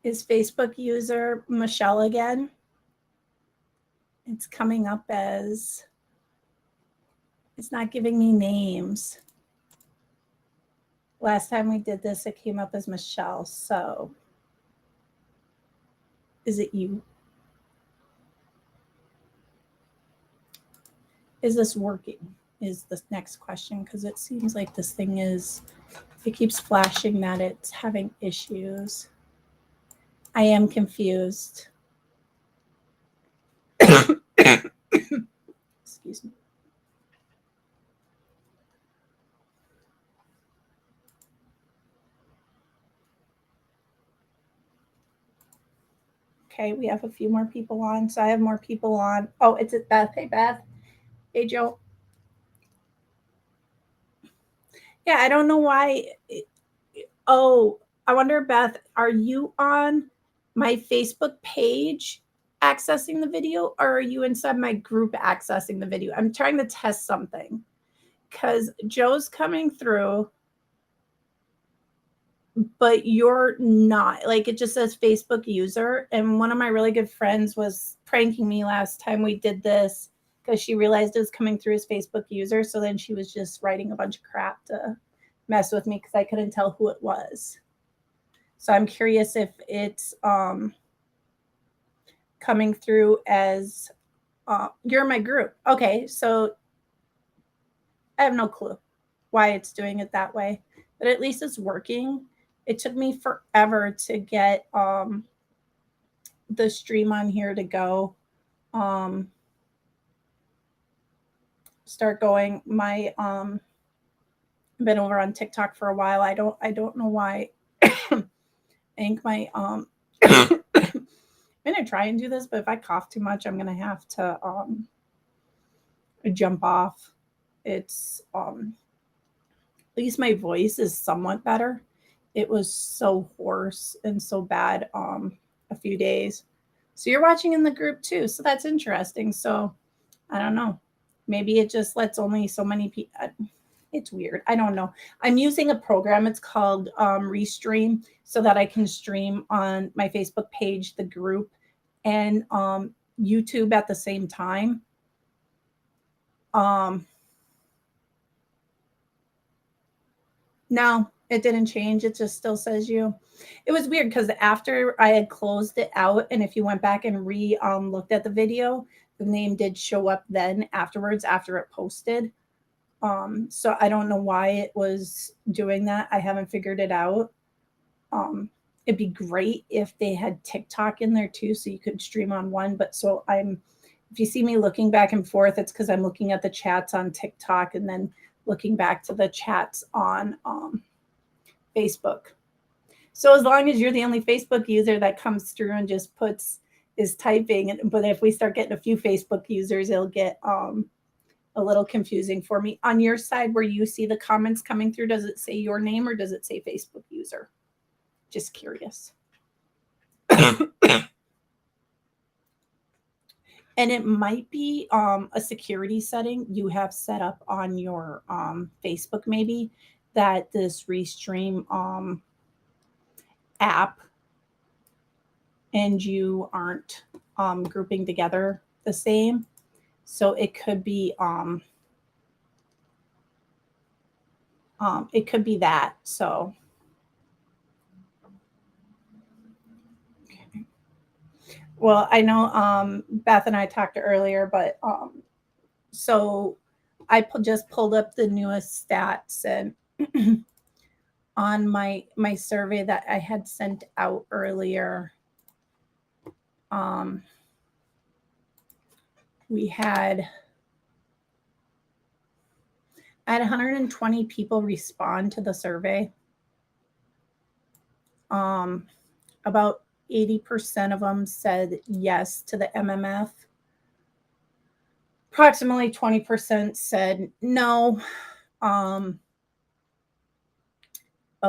Is Facebook user Michelle again? It's coming up as, it's not giving me names. Last time we did this, it came up as Michelle. So is it you? Is this working? Is the next question, because it seems like this thing is, it keeps flashing that it's having issues. I am confused. Excuse me. Okay, we have a few more people on. So I have more people on. Oh, it's Beth. Hey, Beth. Hey, Joe. Yeah, I don't know why. Oh, I wonder, Beth, are you on my Facebook page accessing the video, or are you inside my group accessing the video? I'm trying to test something because Joe's coming through, but you're not. Like, it just says Facebook user. And one of my really good friends was pranking me last time we did this because she realized it was coming through as Facebook user. So then she was just writing a bunch of crap to mess with me because I couldn't tell who it was. So I'm curious if it's coming through as you're in my group. Okay, so I have no clue why it's doing it that way, but at least it's working. It took me forever to get the stream on here to go. Start going. My I've been over on TikTok for a while. I don't know why. I think my I'm gonna try and do this, but if I cough too much, I'm gonna have to jump off. It's at least my voice is somewhat better. It was so hoarse and so bad a few days. So you're watching in the group too. So that's interesting. So I don't know. Maybe it just lets only so many people. It's weird. I don't know. I'm using a program. It's called Restream so that I can stream on my Facebook page, the group, and YouTube at the same time. No, it didn't change. It just still says you. It was weird because after I had closed it out, and if you went back and looked at the video, the name did show up then afterwards after it posted. So I don't know why it was doing that. I haven't figured it out. It'd be great if they had TikTok in there too, so you could stream on one. But so if you see me looking back and forth, it's because I'm looking at the chats on TikTok and then looking back to the chats on Facebook. So as long as you're the only Facebook user that comes through and just is typing, but if we start getting a few Facebook users, it'll get a little confusing for me. On your side where you see the comments coming through, does it say your name or does it say Facebook user? Just curious. And it might be a security setting you have set up on your Facebook, maybe, that this Restream app and you aren't grouping together the same. So it could be that. So okay. Well, I know Beth and I talked earlier, but so I just pulled up the newest stats and on my survey that I had sent out earlier. We had I had 120 people respond to the survey. About 80% of them said yes to the MMF. Approximately 20% said no. A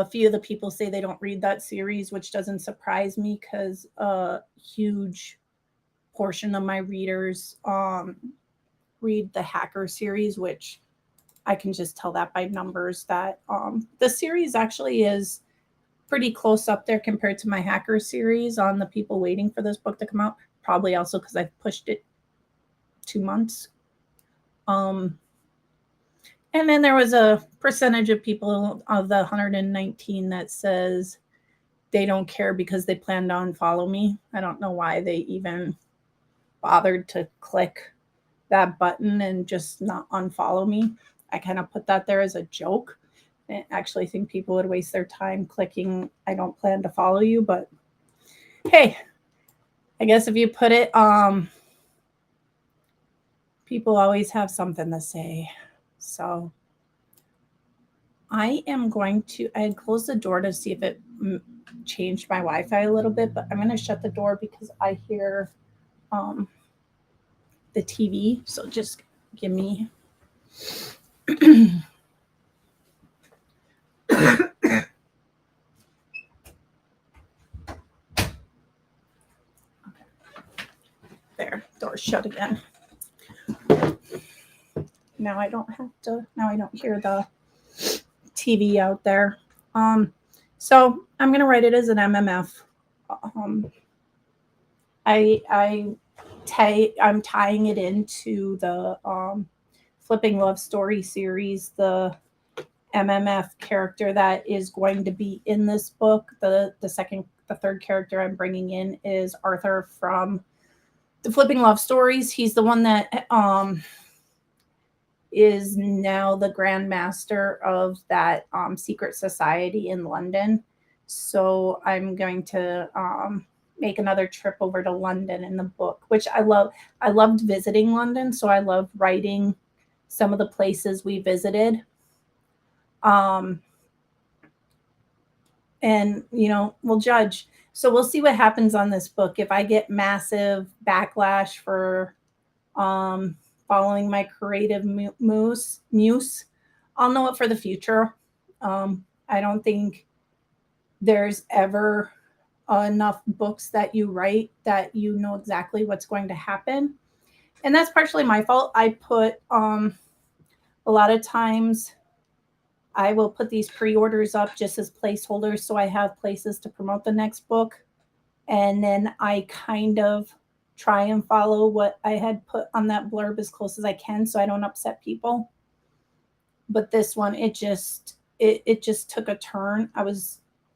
few of the people say they don't read that series, which doesn't surprise me because a huge portion of my readers read the Hacker series, which I can just tell that by numbers that the series actually is pretty close up there compared to my hacker series on the people waiting for this book to come out. Probably also because I've pushed it 2 months. And then there was a percentage of people of the 119 that says they don't care because they plan to unfollow me. I don't know why they even bothered to click that button and just not unfollow me. I kind of put that there as a joke. I actually think people would waste their time clicking, I don't plan to follow you, but hey, I guess if you put it, people always have something to say. So I am going to, I had closed the door to see if it changed my Wi-Fi a little bit, but I'm going to shut the door because I hear the TV. So just give me. There, door's shut again. Now I don't have to, now I don't hear the TV out there. So I'm going to write it as an MMF. I'm tying it into the Flipping Love Story series. The MMF character that is going to be in this book, the third character I'm bringing in is Arthur from the Flipping Love Stories. He's the one that is now the Grand Master of that secret society in London. So I'm going to make another trip over to London in the book, which I love. I loved visiting London, so I love writing some of the places we visited. And we'll judge. So we'll see what happens on this book. If I get massive backlash for following my creative muse, I'll know it for the future. I don't think there's ever enough books that you write that you know exactly what's going to happen. And that's partially my fault. I put a lot of times I will put these pre-orders up just as placeholders so I have places to promote the next book. And then I kind of try and follow what I had put on that blurb as close as I can so I don't upset people. But this one, it just took a turn.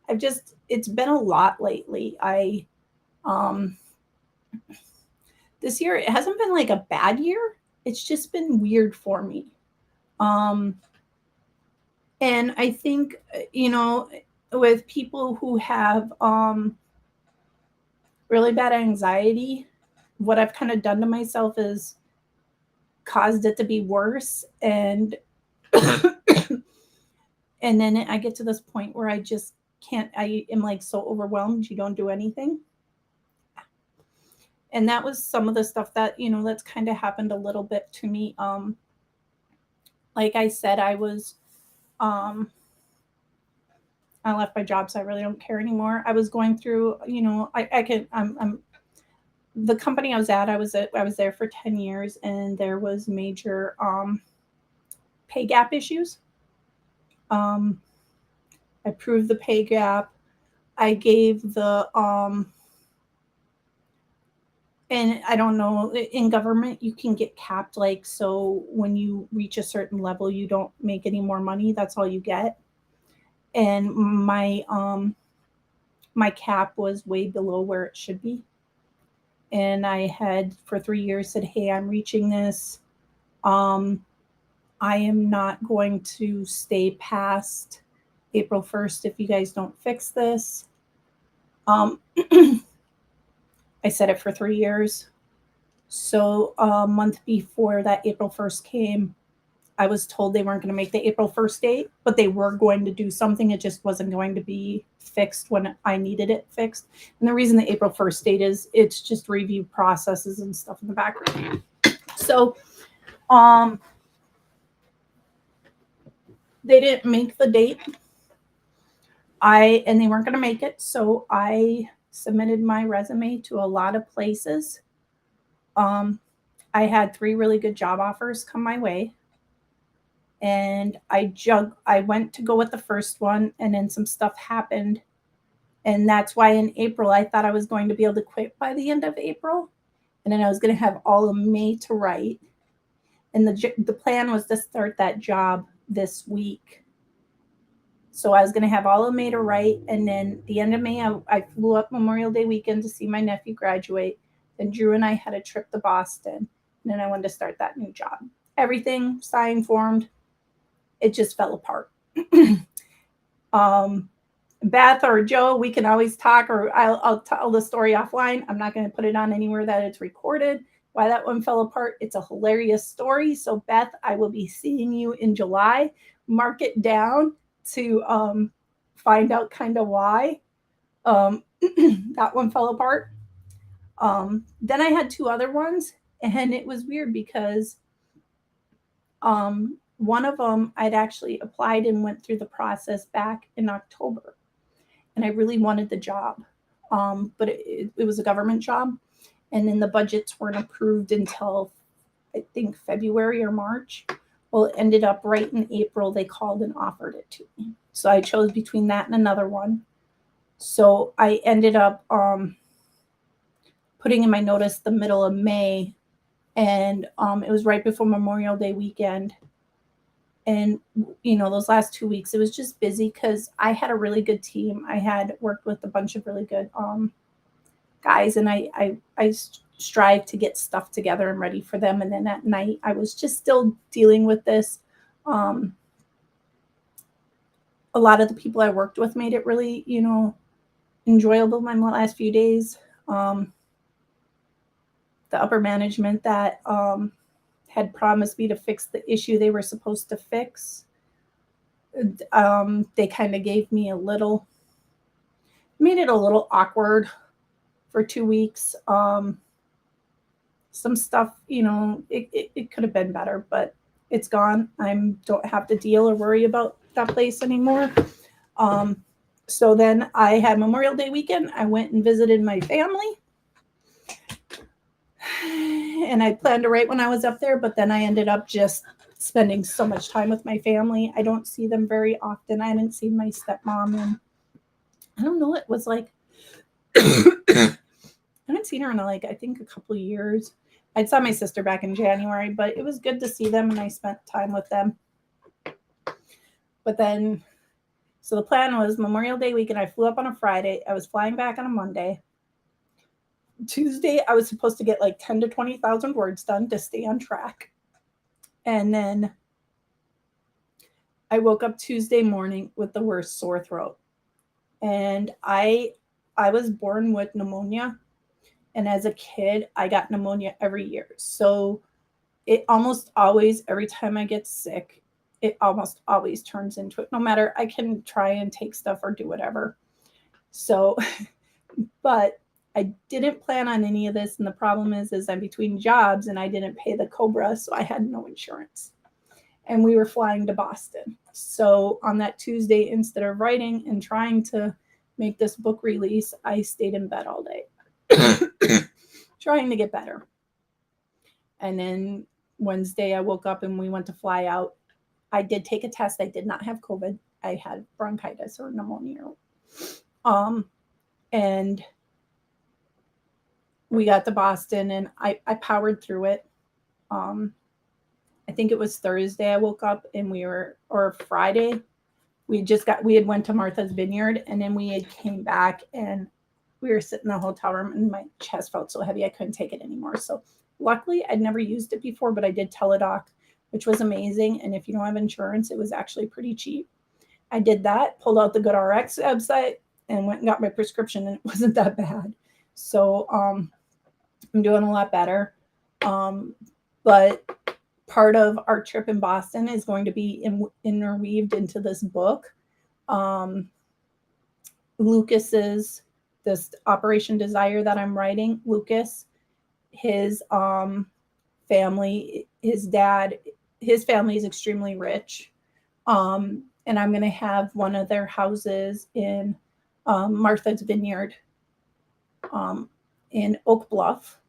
It's been a lot lately. This year, it hasn't been like a bad year. It's just been weird for me. And I think, with people who have really bad anxiety, what I've kind of done to myself is caused it to be worse. And and then I get to this point where I just can't, I am like so overwhelmed, you don't do anything. And that was some of the stuff that, that's kind of happened a little bit to me. Like I said, I left my job, so I really don't care anymore. I was going through, I'm the company I was at, I was there for 10 years and there was major pay gap issues. I proved the pay gap. I gave the and I don't know, in government you can get capped, like, so when you reach a certain level you don't make any more money, that's all you get. And my cap was way below where it should be. And I had for 3 years said, hey, I'm reaching this. I am not going to stay past April 1st if you guys don't fix this. I said it for 3 years. So a month before that April 1st came, I was told they weren't going to make the April 1st date, but they were going to do something. It just wasn't going to be fixed when I needed it fixed. And the reason the April 1st date is it's just review processes and stuff in the background. So they didn't make the date. And they weren't going to make it. So I submitted my resume to a lot of places. I had 3 really good job offers come my way. And I went to go with the first one, and then some stuff happened And that's why in April, I thought I was going to be able to quit by the end of April. And then I was going to have all of May to write. And the plan was to start that job this week. So I was going to have all of May to write. And then the end of May, I flew up Memorial Day weekend to see my nephew graduate. Then Drew and I had a trip to Boston. And then I wanted to start that new job. Everything signed, formed. It just fell apart. Beth or Joe, we can always talk, or I'll tell the story offline. I'm not going to put it on anywhere that it's recorded. Why that one fell apart. It's a hilarious story. So Beth, I will be seeing you in July. Mark it down to find out kind of why that one fell apart. Then I had two other ones, and it was weird because one of them I'd actually applied and went through the process back in October, and I really wanted the job, but it was a government job, and then the budgets weren't approved until I think February or March. Well, it ended up right in April. They called and offered it to me. So I chose between that and another one. So I ended up putting in my notice the middle of May, and it was right before Memorial Day weekend. And, you know, those last 2 weeks, it was just busy because I had a really good team. I had worked with a bunch of really good guys, and I strive to get stuff together and ready for them. And then at night, I was just still dealing with this. A lot of the people I worked with made it really, you know, enjoyable my last few days. The upper management that had promised me to fix the issue they were supposed to fix, they kind of gave me made it a little awkward for 2 weeks. Some stuff, you know, it could have been better, but it's gone. I don't have to deal or worry about that place anymore. So then I had Memorial Day weekend. I went and visited my family. And I planned to write when I was up there, but then I ended up just spending so much time with my family. I don't see them very often. I hadn't seen my stepmom, and I don't know, it was like I haven't seen her in like I think a couple of years. I saw my sister back in January, but it was good to see them, and I spent time with them. But then, so the plan was Memorial Day weekend. I flew up on a Friday. I was flying back on a Monday. Tuesday, I was supposed to get like 10 to 20,000 words done to stay on track. And then I woke up Tuesday morning with the worst sore throat. And I was born with pneumonia. And as a kid, I got pneumonia every year. So it almost always, every time I get sick, it almost always turns into it. No matter, I can try and take stuff or do whatever. So, but I didn't plan on any of this. And the problem is I'm between jobs and I didn't pay the COBRA. So I had no insurance. And we were flying to Boston. So on that Tuesday, instead of writing and trying to make this book release, I stayed in bed all day trying to get better. And then Wednesday, I woke up and we went to fly out. I did take a test. I did not have COVID. I had bronchitis or pneumonia. And we got to Boston, and I powered through it. I think it was Thursday I woke up, and or Friday, we had went to Martha's Vineyard, and then we had came back, and we were sitting in the hotel room, and my chest felt so heavy I couldn't take it anymore. So luckily, I'd never used it before, but I did Teladoc, which was amazing. And if you don't have insurance, it was actually pretty cheap. I did that, pulled out the GoodRx website, and went and got my prescription, and it wasn't that bad. So I'm doing a lot better. But part of our trip in Boston is going to be interweaved into this book. Lucas's, this Operation Desire that I'm writing, Lucas, his family, his family is extremely rich. And I'm going to have one of their houses in Martha's Vineyard in Oak Bluff.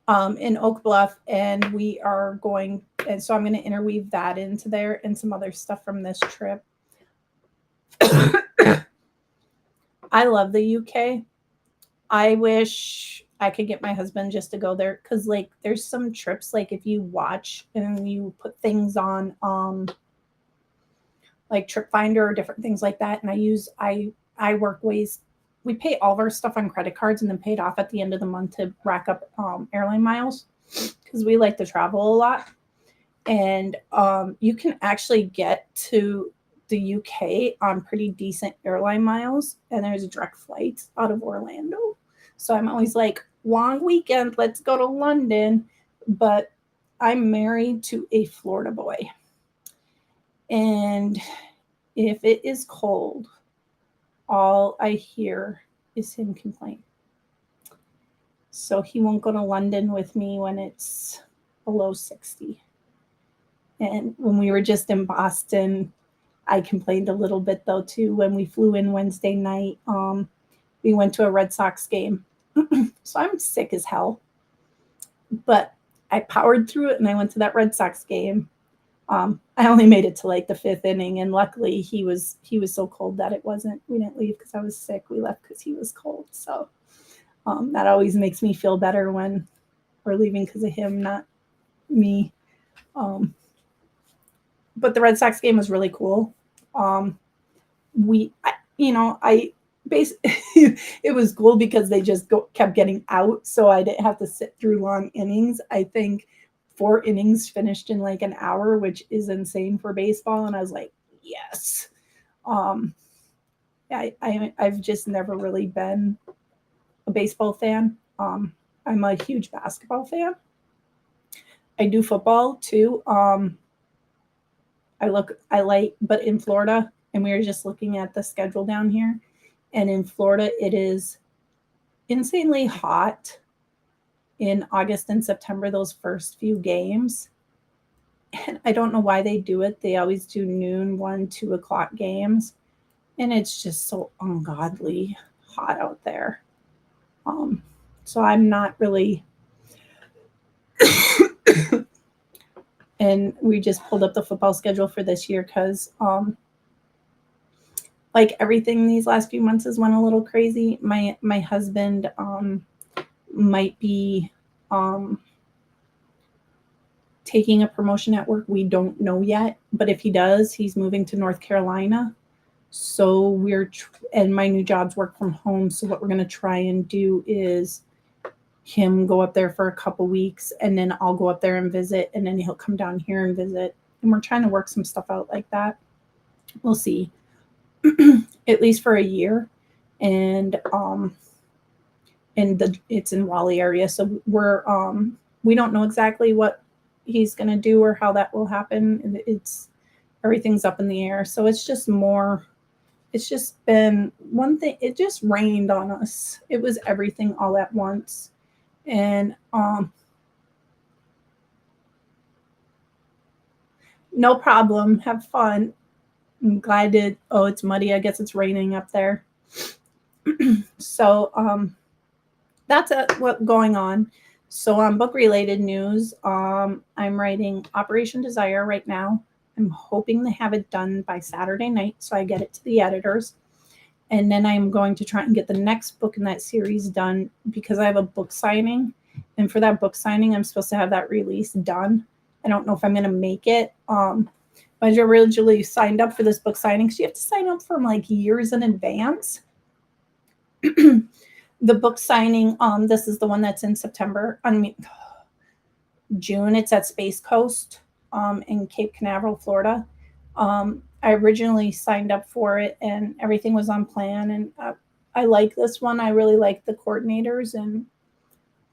In Oak Bluff, and we are going, And so I'm going to interweave that into there and some other stuff from this trip. I love the UK. I wish I could get my husband just to go there, because like there's some trips, like if you watch and you put things on like Trip Finder or different things like that, and I work ways. We pay all of our stuff on credit cards and then pay it off at the end of the month to rack up airline miles, because we like to travel a lot. And you can actually get to the UK on pretty decent airline miles, and there's direct flights out of Orlando. So I'm always like, long weekend, let's go to London. But I'm married to a Florida boy. And if it is cold, all I hear is him complain. So he won't go to London with me when it's below 60. And when we were just in Boston, I complained a little bit though too. When we flew in Wednesday night, we went to a Red Sox game. So I'm sick as hell. But I powered through it and I went to that Red Sox game. I only made it to like the 5th inning, and luckily he was so cold that we didn't leave because I was sick. We left because he was cold. So that always makes me feel better when we're leaving because of him, not me. But the Red Sox game was really cool. It was cool because they just kept getting out, so I didn't have to sit through long innings. I think 4 innings finished in like an hour, which is insane for baseball. And I was like, yes. I've just never really been a baseball fan. I'm a huge basketball fan. I do football too. But in Florida, and we were just looking at the schedule down here, and in Florida, it is insanely hot in August and September, those first few games. And I don't know why they do it. They always do noon, 1, 2 o'clock games. And it's just so ungodly hot out there. So I'm not really. And we just pulled up the football schedule for this year because like everything these last few months has went a little crazy. My husband might be taking a promotion at work. We don't know yet, but if he does, he's moving to North Carolina. So and my new job's work from home. So what we're going to try and do is him go up there for a couple weeks, and then I'll go up there and visit, and then he'll come down here and visit. And we're trying to work some stuff out like that. We'll see. At least for a year. And it's in Raleigh area. So we don't know exactly what he's going to do or how that will happen. Everything's up in the air. So it's just been one thing. It just rained on us. It was everything all at once. And no problem. Have fun. I'm glad it's muddy. I guess it's raining up there. So that's what's going on. So on book related news, I'm writing Operation Desire right now. I'm hoping to have it done by Saturday night so I get it to the editors. And then I'm going to try and get the next book in that series done because I have a book signing. And for that book signing, I'm supposed to have that release done. I don't know if I'm going to make it. I originally signed up for this book signing because you have to sign up from like years in advance. The book signing, this is the one that's in June. It's at Space Coast in Cape Canaveral, Florida. I originally signed up for it and everything was on plan. And I like this one. I really like the coordinators and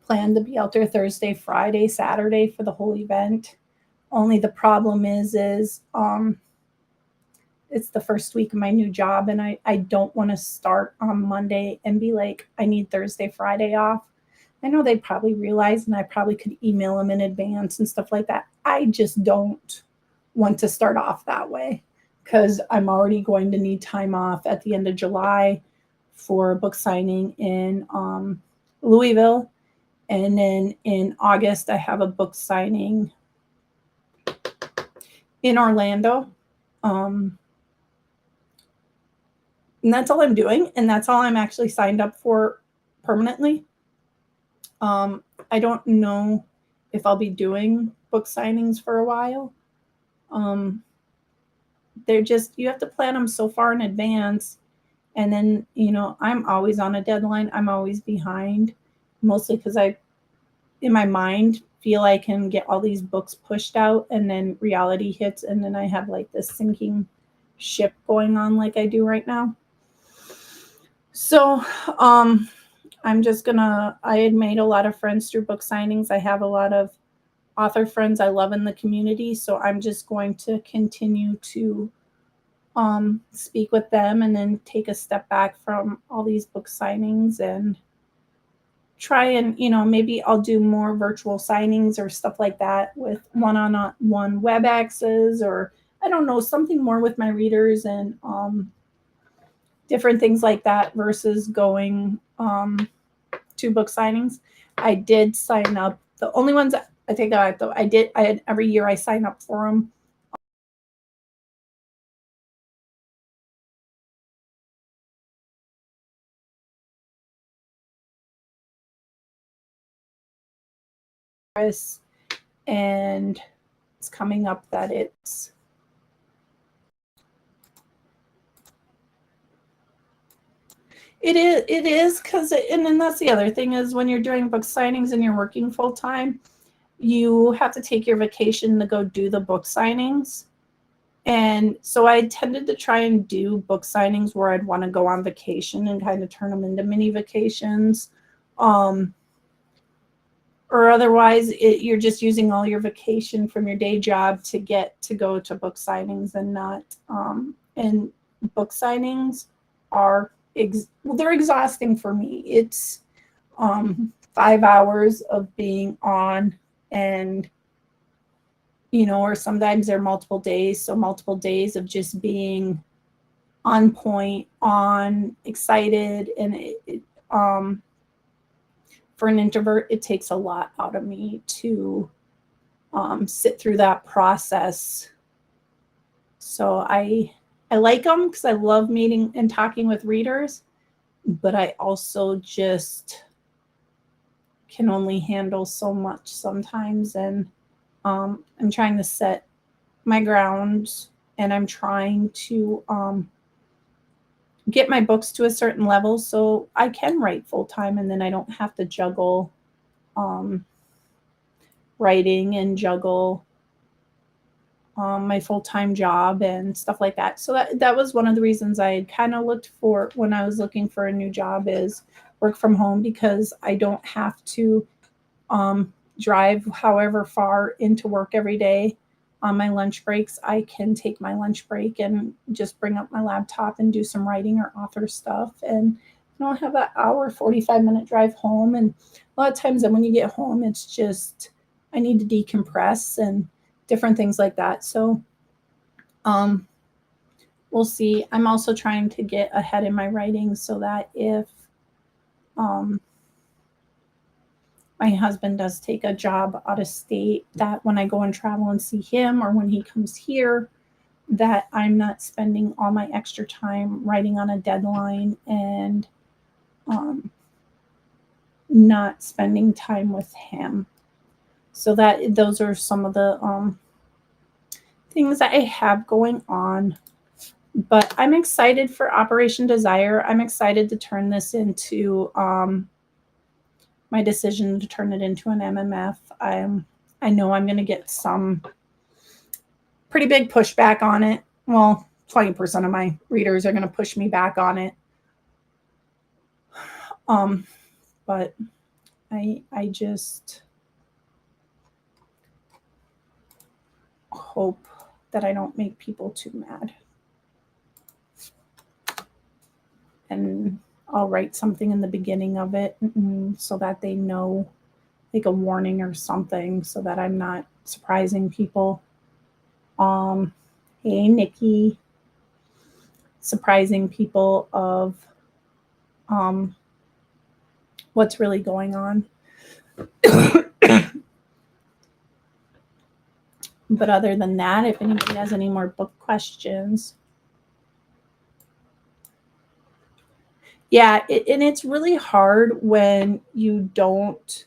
plan to be out there Thursday, Friday, Saturday for the whole event. Only the problem is it's the first week of my new job, and I don't want to start on Monday and be like, I need Thursday, Friday off. I know they probably realize, and I probably could email them in advance and stuff like that. I just don't want to start off that way because I'm already going to need time off at the end of July for a book signing in Louisville. And then in August, I have a book signing in Orlando. And that's all I'm doing, and that's all I'm actually signed up for permanently. I don't know if I'll be doing book signings for a while. They're just, you have to plan them so far in advance. And then, I'm always on a deadline. I'm always behind, mostly because I, in my mind, feel I can get all these books pushed out, and then reality hits, and then I have like this sinking ship going on like I do right now. So I'm just I had made a lot of friends through book signings. I have a lot of author friends I love in the community. So I'm just going to continue to speak with them, and then take a step back from all these book signings and try and, maybe I'll do more virtual signings or stuff like that with one WebExes, or I don't know, something more with my readers, and different things like that, versus going to book signings. I did sign up. The only ones, I take that out though. I had every year I sign up for them. And it's coming up that it is because, and then that's the other thing, is when you're doing book signings and you're working full time, you have to take your vacation to go do the book signings. And so I tended to try and do book signings where I'd want to go on vacation and kind of turn them into mini vacations. Or otherwise, you're just using all your vacation from your day job to get to go to book signings, and not. And book signings are they're exhausting for me. It's 5 hours of being on, and or sometimes they're multiple days. So multiple days of just being on point, on excited, and for an introvert, it takes a lot out of me to sit through that process. So I like them because I love meeting and talking with readers, but I also just can only handle so much sometimes. And I'm trying to set my ground, and I'm trying to get my books to a certain level so I can write full time, and then I don't have to juggle writing and juggle my full-time job and stuff like that. So that was one of the reasons I kind of looked for when I was looking for a new job, is work from home, because I don't have to drive however far into work every day. On my lunch breaks, I can take my lunch break and just bring up my laptop and do some writing or author stuff. And I have that hour, 45-minute drive home. And a lot of times then when you get home, it's just, I need to decompress and different things like that. So we'll see. I'm also trying to get ahead in my writing so that if my husband does take a job out of state, that when I go and travel and see him, or when he comes here, that I'm not spending all my extra time writing on a deadline, and not spending time with him. So those are some of the things that I have going on. But I'm excited for Operation Desire. I'm excited to turn this into my decision to turn it into an MMF. I know I'm going to get some pretty big pushback on it. Well, 20% of my readers are going to push me back on it. But I just hope that I don't make people too mad. And I'll write something in the beginning of it so that they know, like a warning or something, so that I'm not surprising people. Hey, Nikki. Surprising people of what's really going on. But other than that, if anybody has any more book questions. Yeah, and it's really hard when you don't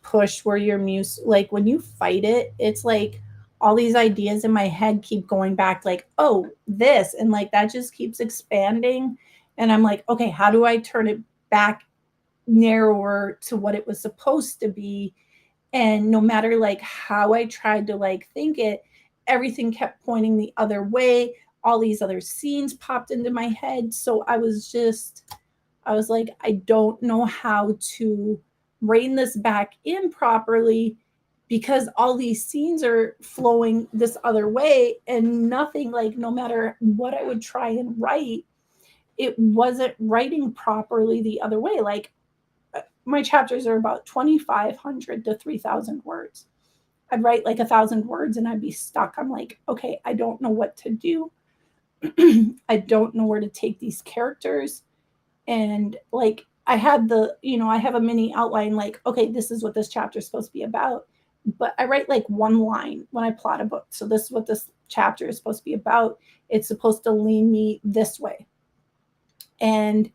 push where your muse, like when you fight it, it's like all these ideas in my head keep going back, like, oh, this, and like that just keeps expanding. And I'm like, okay, how do I turn it back narrower to what it was supposed to be? And no matter like how I tried to like think it, everything kept pointing the other way. All these other scenes popped into my head. So I was like, I don't know how to rein this back in properly because all these scenes are flowing this other way, and nothing, like, no matter what I would try and write, it wasn't writing properly the other way. Like, my chapters are about 2,500 to 3,000 words. I'd write like 1,000 words and I'd be stuck. I'm like, okay, I don't know what to do. I don't know where to take these characters. And like, I had I have a mini outline, like, okay, this is what this chapter is supposed to be about. But I write like one line when I plot a book. So this is what this chapter is supposed to be about. It's supposed to lean me this way. And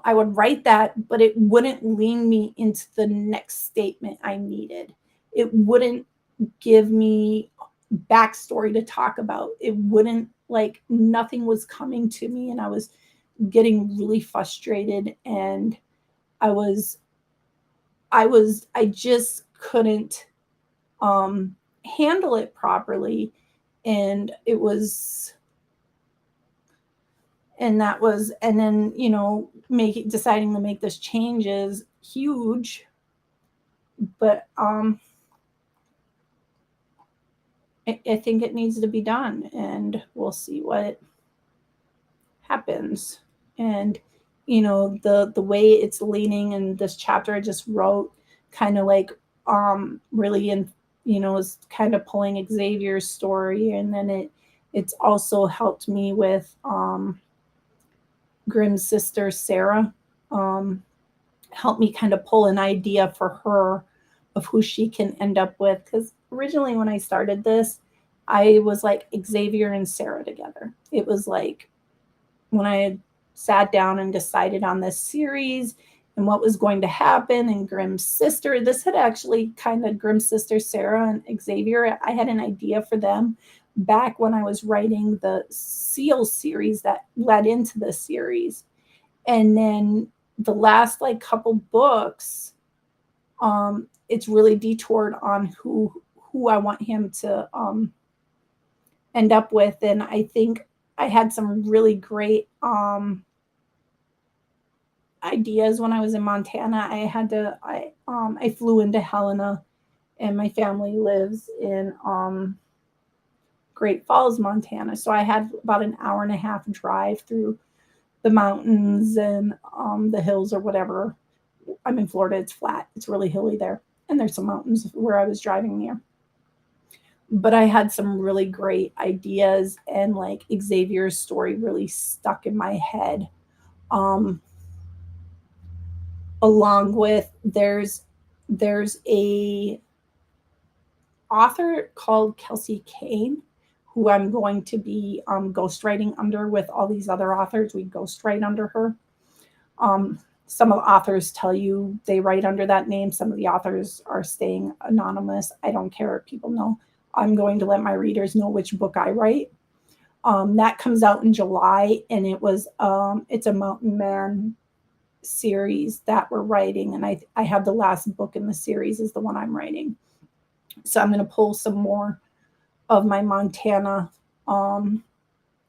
I would write that, but it wouldn't lean me into the next statement I needed. It wouldn't give me backstory to talk about. It wouldn't, like, nothing was coming to me, and I was getting really frustrated, and I was I just couldn't um handle it properly. And it was and that was and then making deciding to make this change is huge. But I think it needs to be done, and we'll see what happens. And the way it's leaning in this chapter I just wrote, kind of like really in is kind of pulling Xavier's story, and then it's also helped me with Grimm's sister Sarah. um Help me kind of pull an idea for her of who she can end up with. Because originally, when I started this, I was like Xavier and Sarah together. It was like when I had sat down and decided on this series and what was going to happen, and Grimm's sister, this had actually kind of Grimm's sister, Sarah and Xavier, I had an idea for them back when I was writing the Seal series that led into this series. And then the last like couple books, it's really detoured on who I want him to end up with. And I think I had some really great ideas when I was in Montana. I flew into Helena, and my family lives in Great Falls, Montana. So I had about an hour and a half drive through the mountains and the hills or whatever. I'm in Florida, it's flat, it's really hilly there. And there's some mountains where I was driving near. But I had some really great ideas, and like Xavier's story really stuck in my head. Um, Along with there's a author called Kelsey Kane, who I'm going to be ghostwriting under with all these other authors. We ghostwrite under her. Um, some of the authors tell you they write under that name. Some of the authors are staying anonymous. I don't care if people know. I'm going to let my readers know which book I write. That comes out in July, and it's a Mountain Man series that we're writing, and I have the last book in the series is the one I'm writing. So I'm going to pull some more of my Montana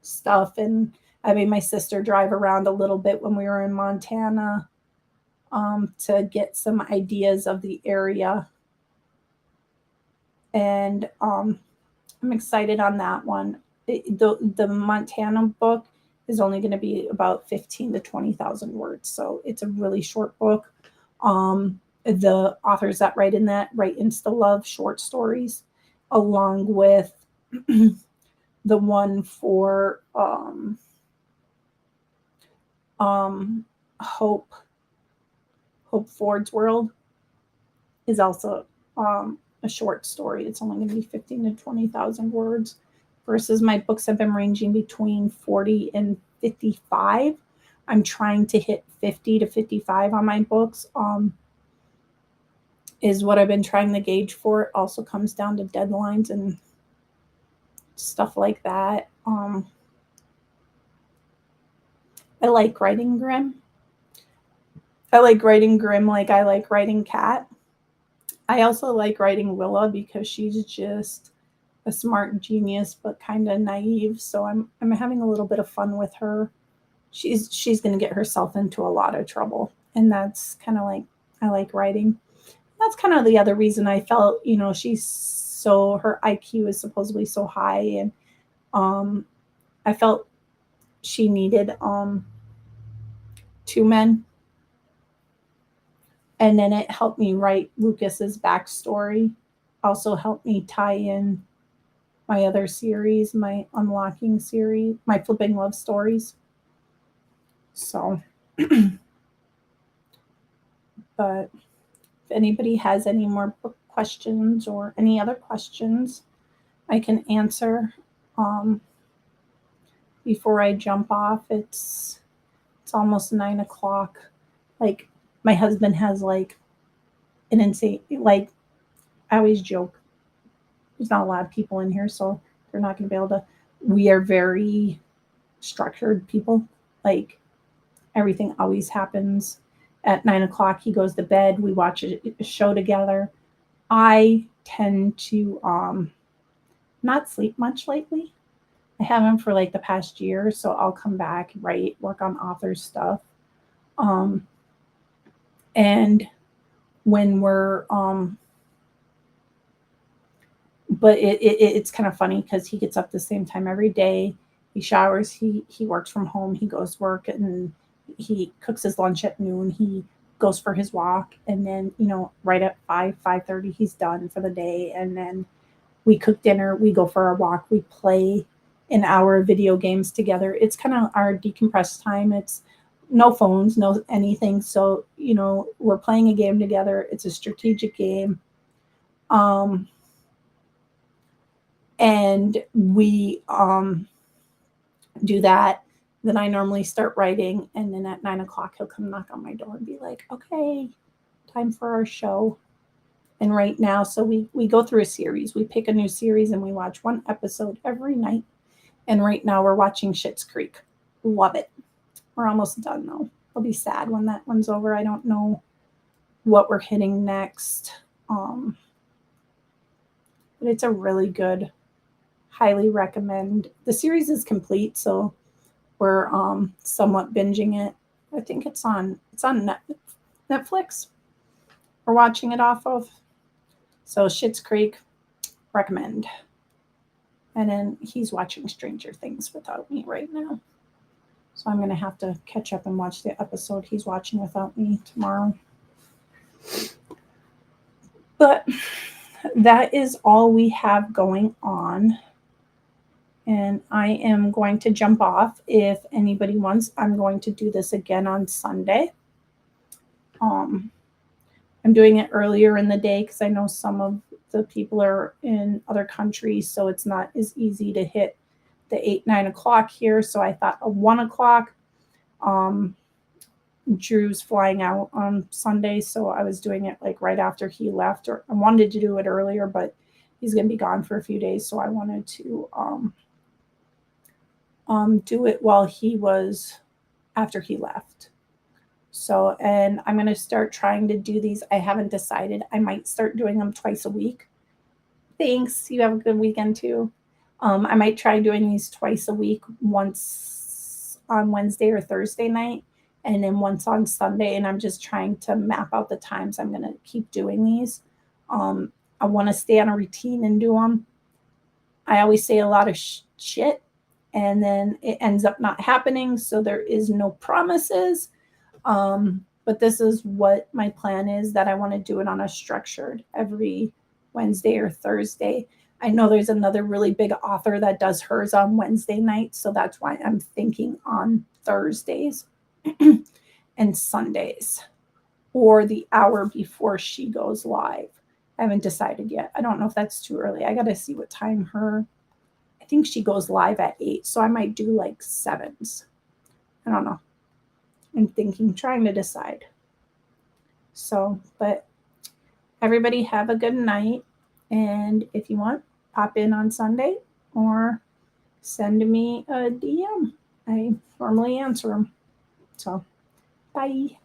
stuff, and I made my sister drive around a little bit when we were in Montana to get some ideas of the area. And I'm excited on that one. The Montana book is only going to be about 15 to 20,000 words, so it's a really short book. The authors that write in that write Insta Love short stories, along with the one for um, Hope Ford's World is also a short story. It's only going to be 15 to 20,000 words versus my books have been ranging between 40 and 55. I'm trying to hit 50 to 55 on my books. Is what I've been trying to gauge for. It also comes down to deadlines and stuff like that. I like writing grim. I like writing grim like I like writing cat. I also like writing Willa because she's just a smart genius but kind of naive. So I'm having a little bit of fun with her. She's going to get herself into a lot of trouble, and that's kind of like I like writing. That's kind of the other reason I felt, her IQ is supposedly so high, and I felt she needed 2 men. And then it helped me write Lucas's backstory. Also helped me tie in my other series, my Unlocking series, my Flipping Love Stories. So, but if anybody has any more book questions or any other questions, I can answer before I jump off. It's almost 9 o'clock. Like, my husband has like an insane, like, I always joke, there's not a lot of people in here, so they're not going to be able to. We are very structured people. Like, everything always happens at 9 o'clock. He goes to bed. We watch a show together. I tend to not sleep much lately. I haven't for like the past year, so I'll come back, write, work on author stuff. And when we're but it's kind of funny because he gets up the same time every day. He showers, he works from home, he goes to work, and he cooks his lunch at noon. He goes for his walk, and then right at 5:30 he's done for the day. And then we cook dinner, we go for a walk, we play an hour of video games together. It's kind of our decompressed time. It's no phones, no anything. So we're playing a game together. It's a strategic game. And we do that. Then I normally start writing, and then at 9 o'clock he'll come knock on my door and be like, okay, time for our show. And right now, so we go through a series. We pick a new series and we watch one episode every night. And right now we're watching Schitt's Creek. Love it. We're almost done though. I'll be sad when that one's over. I don't know what we're hitting next. But it's a really good, highly recommend. The series is complete, so we're somewhat binging it. I think it's on Netflix. We're watching it off of. So Schitt's Creek, recommend. And then he's watching Stranger Things without me right now. So I'm going to have to catch up and watch the episode he's watching without me tomorrow. But that is all we have going on. And I am going to jump off. If anybody wants, I'm going to do this again on Sunday. I'm doing it earlier in the day because I know some of the people are in other countries, so it's not as easy to hit the 8, 9 o'clock here. So I thought 1 o'clock. Drew's flying out on Sunday, so I was doing it like right after he left. Or I wanted to do it earlier, but he's going to be gone for a few days, so I wanted to do it while he was after he left. So, and I'm going to start trying to do these. I haven't decided. I might start doing them twice a week. Thanks. You have a good weekend too. I might try doing these twice a week, once on Wednesday or Thursday night, and then once on Sunday. And I'm just trying to map out the times I'm going to keep doing these. I want to stay on a routine and do them. I always say a lot of shit, and then it ends up not happening. So there is no promises. But this is what my plan is, that I want to do it on a structured every Wednesday or Thursday. I know there's another really big author that does hers on Wednesday night. So that's why I'm thinking on Thursdays and Sundays, or the hour before she goes live. I haven't decided yet. I don't know if that's too early. I got to see what time I think she goes live at 8, so I might do like 7s. I don't know. I'm thinking, trying to decide. So, but everybody have a good night. And if you want, pop in on Sunday or send me a DM. I normally answer them. So, bye.